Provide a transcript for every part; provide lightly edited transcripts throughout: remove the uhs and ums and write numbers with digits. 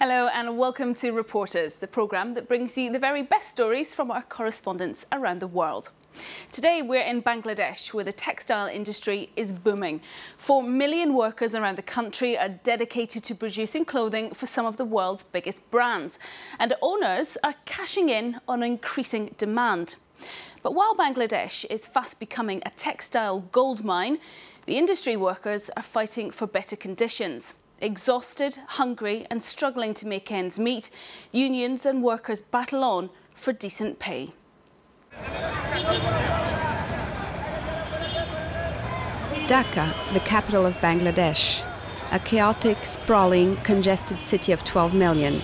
Hello and welcome to Reporters, the programme that brings you the very best stories from our correspondents around the world. Today we're in Bangladesh, where the textile industry is booming. 4 million workers around the country are dedicated to producing clothing for some of the world's biggest brands, and owners are cashing in on increasing demand. But while Bangladesh is fast becoming a textile goldmine, the industry workers are fighting for better conditions. Exhausted, hungry and struggling to make ends meet, unions and workers battle on for decent pay. Dhaka, the capital of Bangladesh, a chaotic, sprawling, congested city of 12 million.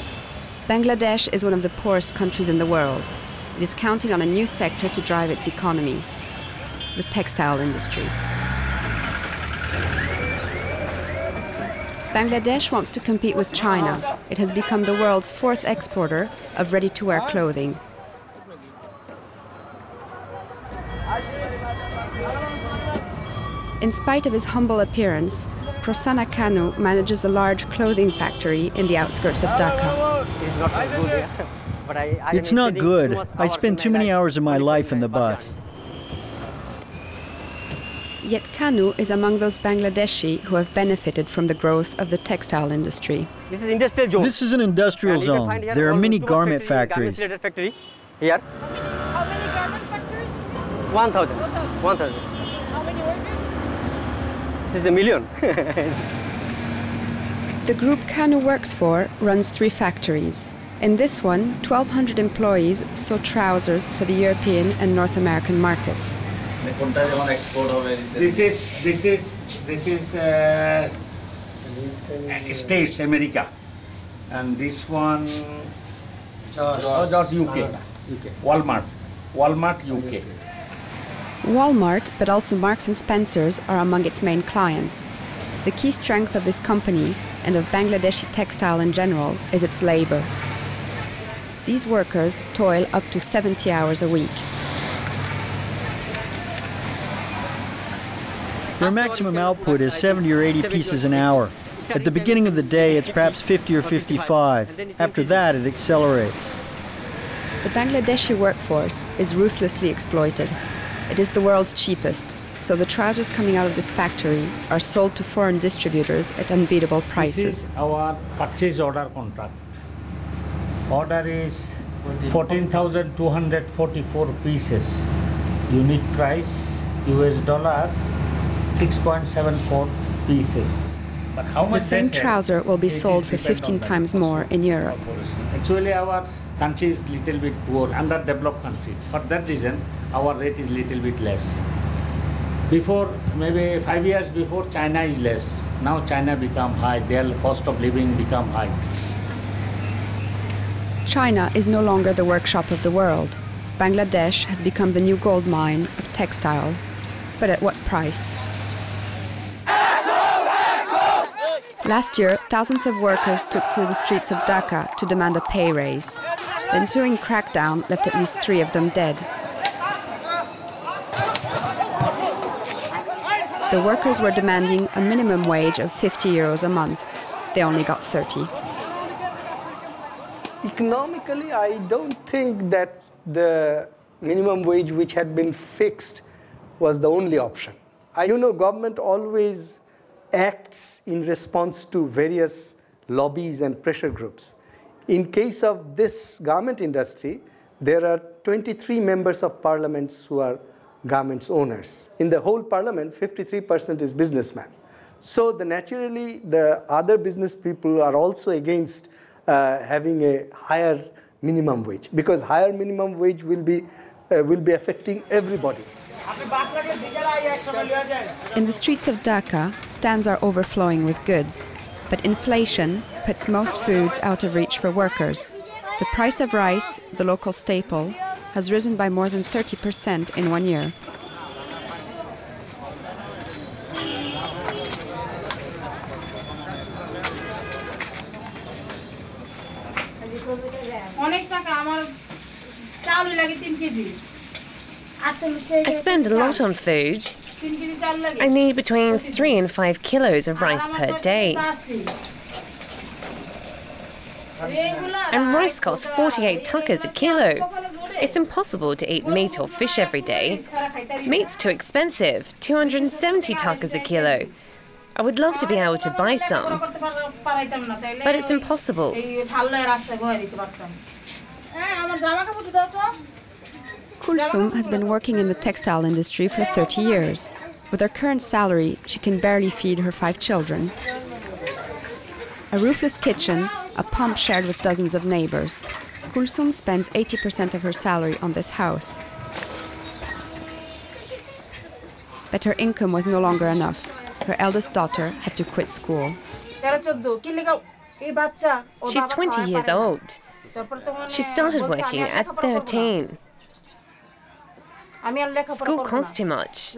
Bangladesh is one of the poorest countries in the world. It is counting on a new sector to drive its economy, the textile industry. Bangladesh wants to compete with China. It has become the world's 4th exporter of ready-to-wear clothing. In spite of his humble appearance, Prasanna Kanu manages a large clothing factory in the outskirts of Dhaka. It's not good. I spend too many hours of my life in the bus. Yet Kanu is among those Bangladeshi who have benefited from the growth of the textile industry. This is an industrial zone. There are many garment factories. Here. How many garment factories? 1,000. 1,000. How many workers? This is a million. The group Kanu works for runs 3 factories. In this one, 1,200 employees sew trousers for the European and North American markets. This is States, America, and this one just UK. Walmart, UK. Walmart, but also Marks and Spencer's, are among its main clients. The key strength of this company, and of Bangladeshi textile in general, is its labor. These workers toil up to 70 hours a week. Their maximum output is 70 or 80 pieces an hour. At the beginning of the day, it's perhaps 50 or 55. After that, it accelerates. The Bangladeshi workforce is ruthlessly exploited. It is the world's cheapest, so the trousers coming out of this factory are sold to foreign distributors at unbeatable prices. This is our purchase order contract. Order is 14,244 pieces. Unit price, US dollar, 6.74 pieces. But how much the same trouser will be sold for 15 times more in Europe. Actually, our country is little bit poor, underdeveloped country. For that reason, our rate is little bit less. Before, maybe 5 years before, China is less. Now China become high, their cost of living become high. China is no longer the workshop of the world. Bangladesh has become the new gold mine of textile. But at what price? Last year, thousands of workers took to the streets of Dhaka to demand a pay raise. The ensuing crackdown left at least 3 of them dead. The workers were demanding a minimum wage of 50 euros a month. They only got 30. Economically, I don't think that the minimum wage which had been fixed was the only option. Government always acts in response to various lobbies and pressure groups. In case of this garment industry, there are 23 members of parliament who are garments owners. In the whole parliament, 53% is businessmen. So naturally, the other business people are also against having a higher minimum wage, because higher minimum wage will be affecting everybody. In the streets of Dhaka, stands are overflowing with goods, but inflation puts most foods out of reach for workers. The price of rice, the local staple, has risen by more than 30% in 1 year. I spend a lot on food. I need between 3 and 5 kilos of rice per day. And rice costs 48 takas a kilo. It's impossible to eat meat or fish every day. Meat's too expensive, 270 takas a kilo. I would love to be able to buy some, but it's impossible. Kulsum has been working in the textile industry for 30 years. With her current salary, she can barely feed her 5 children. A roofless kitchen, a pump shared with dozens of neighbors. Kulsum spends 80% of her salary on this house. But her income was no longer enough. Her eldest daughter had to quit school. She's 20 years old. She started working at 13. School cost too much,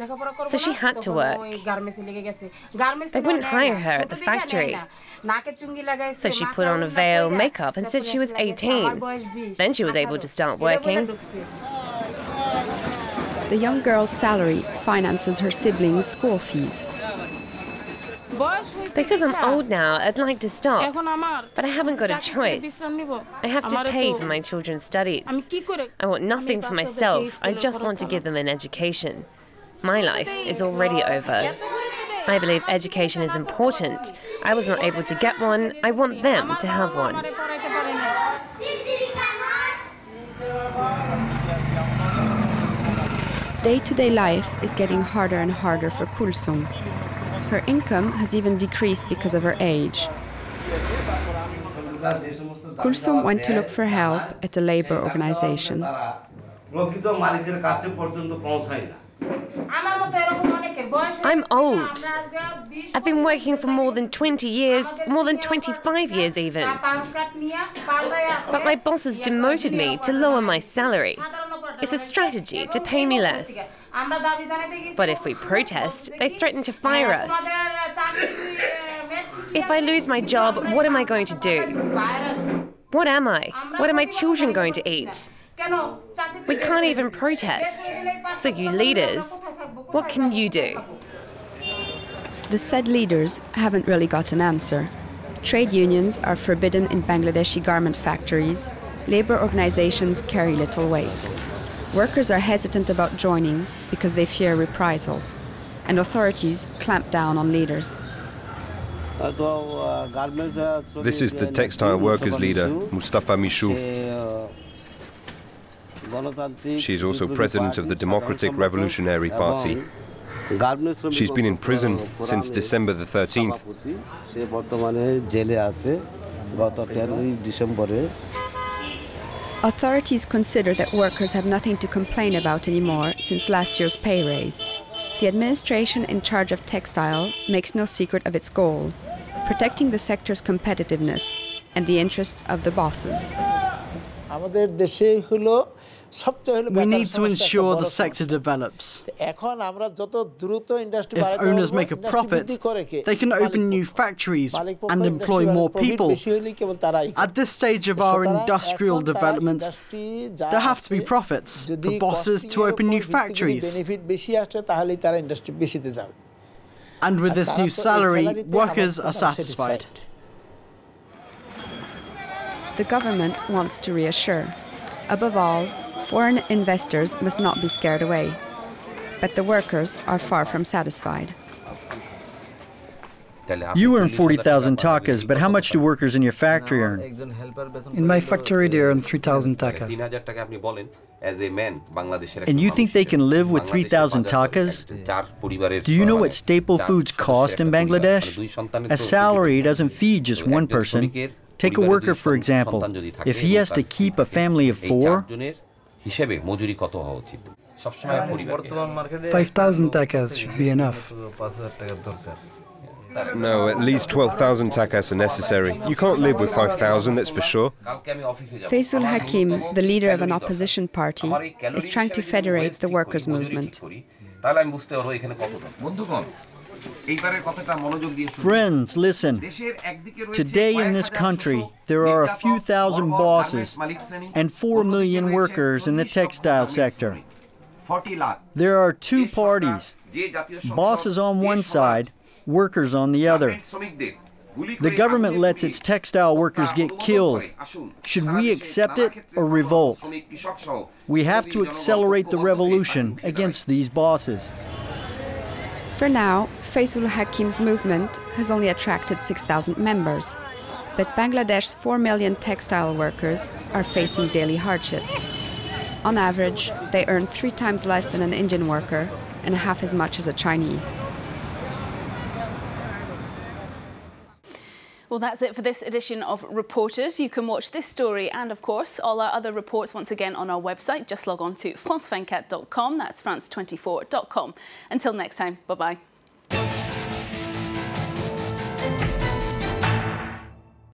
so she had to work. They wouldn't hire her at the factory. So she put on a veil, makeup, and said she was 18. Then she was able to start working. The young girl's salary finances her siblings' school fees. Because I'm old now, I'd like to stop, but I haven't got a choice. I have to pay for my children's studies. I want nothing for myself, I just want to give them an education. My life is already over. I believe education is important. I was not able to get one, I want them to have one. Day-to-day life is getting harder and harder for Kulsum. Her income has even decreased because of her age. Kulsum went to look for help at a labor organization. I'm old. I've been working for more than 20 years, more than 25 years even. But my boss has demoted me to lower my salary. It's a strategy to pay me less. But if we protest, they threaten to fire us. If I lose my job, what am I going to do? What am I? What are my children going to eat? We can't even protest. So you leaders, what can you do? The said leaders haven't really got an answer. Trade unions are forbidden in Bangladeshi garment factories. Labor organizations carry little weight. Workers are hesitant about joining because they fear reprisals, and authorities clamp down on leaders. This is the textile workers leader, Mustafa Mishu. She is also president of the Democratic Revolutionary Party. She's been in prison since December the 13th. Authorities consider that workers have nothing to complain about anymore since last year's pay raise. The administration in charge of textile makes no secret of its goal: protecting the sector's competitiveness and the interests of the bosses. We need to ensure the sector develops. If owners make a profit, they can open new factories and employ more people. At this stage of our industrial development, there have to be profits for bosses to open new factories. And with this new salary, workers are satisfied. The government wants to reassure. Above all, foreign investors must not be scared away. But the workers are far from satisfied. You earn 40,000 takas, but how much do workers in your factory earn? In my factory, they earn 3,000 takas. And you think they can live with 3,000 takas? Do you know what staple foods cost in Bangladesh? A salary doesn't feed just one person. Take a worker, for example. If he has to keep a family of 4, 5,000 takas should be enough. No, at least 12,000 takas are necessary. You can't live with 5,000, that's for sure. Faisul Hakim, the leader of an opposition party, is trying to federate the workers' movement. Friends, listen. Today in this country, there are a few thousand bosses and 4 million workers in the textile sector. There are two parties, bosses on one side, workers on the other. The government lets its textile workers get killed. Should we accept it or revolt? We have to accelerate the revolution against these bosses. For now, Faisul Hakim's movement has only attracted 6,000 members. But Bangladesh's 4 million textile workers are facing daily hardships. On average, they earn 3 times less than an Indian worker and half as much as a Chinese. Well, that's it for this edition of Reporters. You can watch this story and, of course, all our other reports once again on our website. Just log on to france24.com. That's france24.com. Until next time, bye-bye.